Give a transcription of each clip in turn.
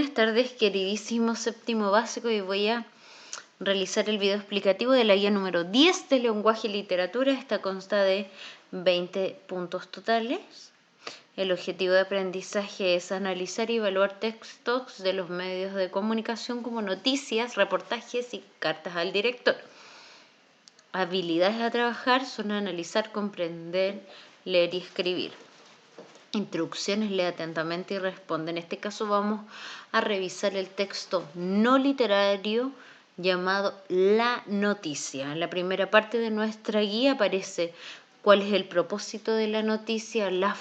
Buenas tardes, queridísimo séptimo básico, y voy a realizar el video explicativo de la guía número 10 de lenguaje y literatura. Esta consta de 20 puntos totales. El objetivo de aprendizaje es analizar y evaluar textos de los medios de comunicación como noticias, reportajes y cartas al director. Habilidades a trabajar son analizar, comprender, leer y escribir. Instrucciones: lee atentamente y responde. En este caso vamos a revisar el texto no literario llamado La Noticia. En la primera parte de nuestra guía aparece cuál es el propósito de la noticia, la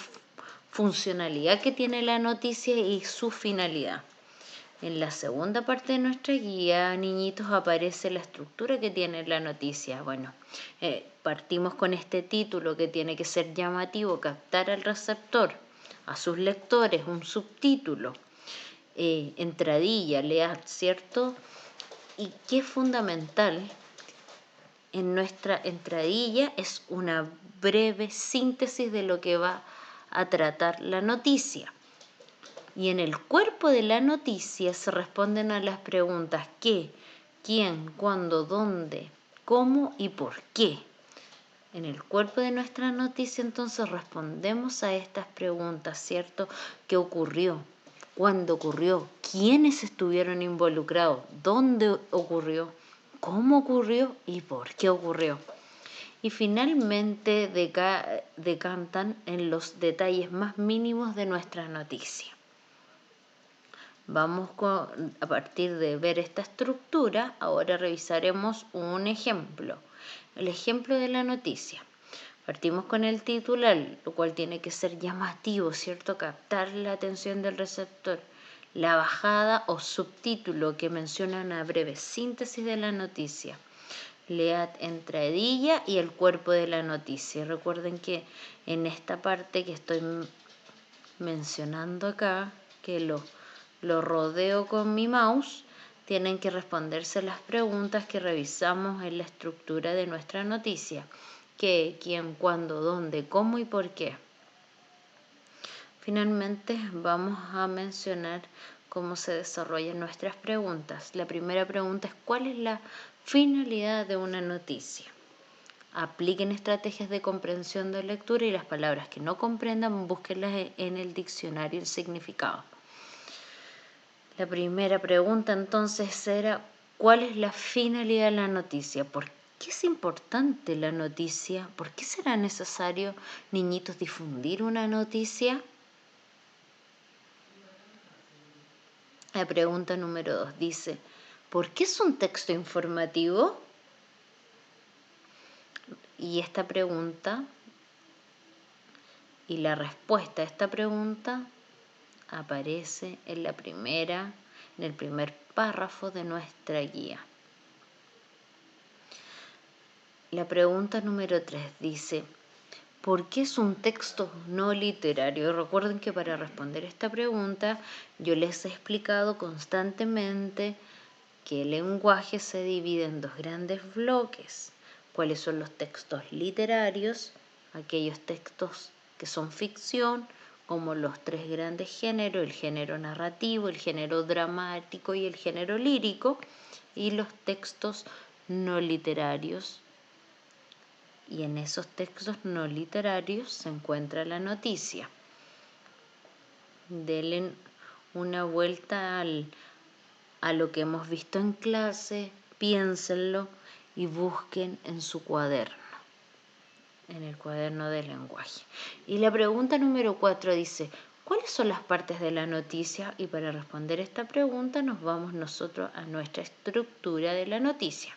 funcionalidad que tiene la noticia y su finalidad. En la segunda parte de nuestra guía, niñitos, aparece la estructura que tiene la noticia. Bueno, partimos con este título que tiene que ser llamativo, captar al receptor, a sus lectores, un subtítulo, entradilla, lead, ¿cierto? Y que es fundamental en nuestra entradilla es una breve síntesis de lo que va a tratar la noticia. Y en el cuerpo de la noticia se responden a las preguntas ¿qué?, ¿quién?, ¿cuándo?, ¿dónde?, ¿cómo? Y ¿por qué? En el cuerpo de nuestra noticia entonces respondemos a estas preguntas, ¿cierto? ¿Qué ocurrió? ¿Cuándo ocurrió? ¿Quiénes estuvieron involucrados? ¿Dónde ocurrió? ¿Cómo ocurrió? ¿Y por qué ocurrió? Y finalmente decantan en los detalles más mínimos de nuestra noticia. A partir de ver esta estructura, ahora revisaremos un ejemplo. El ejemplo de la noticia. Partimos con el titular, lo cual tiene que ser llamativo, ¿cierto? Captar la atención del receptor. La bajada o subtítulo, que menciona una breve síntesis de la noticia. Lead entradilla y el cuerpo de la noticia. Recuerden que en esta parte que estoy mencionando acá, que lo rodeo con mi mouse, tienen que responderse las preguntas que revisamos en la estructura de nuestra noticia. ¿Qué, quién, cuándo, dónde, cómo y por qué? Finalmente vamos a mencionar cómo se desarrollan nuestras preguntas. La primera pregunta es: ¿cuál es la finalidad de una noticia? Apliquen estrategias de comprensión de lectura y las palabras que no comprendan, búsquenlas en el diccionario el significado. La primera pregunta entonces era: ¿cuál es la finalidad de la noticia? ¿Por qué es importante la noticia? ¿Por qué será necesario, niñitos, difundir una noticia? La pregunta número 2 dice: ¿por qué es un texto informativo? Y esta pregunta y la respuesta a esta pregunta aparece en el primer párrafo de nuestra guía. La pregunta número 3 dice: ¿por qué es un texto no literario? Recuerden que para responder esta pregunta yo les he explicado constantemente que el lenguaje se divide en dos grandes bloques. ¿Cuáles son los textos literarios? Aquellos textos que son ficción, como los tres grandes géneros: el género narrativo, el género dramático y el género lírico. Y los textos no literarios. Y en esos textos no literarios se encuentra la noticia. Denle una vuelta a lo que hemos visto en clase, piénsenlo y busquen en su cuaderno, en el cuaderno de lenguaje. Y la pregunta número 4 dice: ¿cuáles son las partes de la noticia? Y para responder esta pregunta nos vamos nosotros a nuestra estructura de la noticia.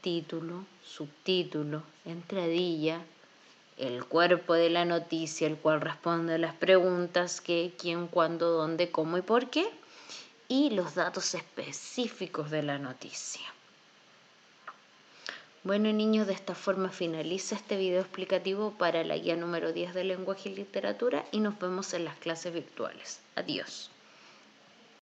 Título, subtítulo, entradilla, el cuerpo de la noticia, el cual responde a las preguntas qué, quién, cuándo, dónde, cómo y por qué, y los datos específicos de la noticia. Bueno, niños, de esta forma finaliza este video explicativo para la guía número 10 de lenguaje y literatura, y nos vemos en las clases virtuales. Adiós.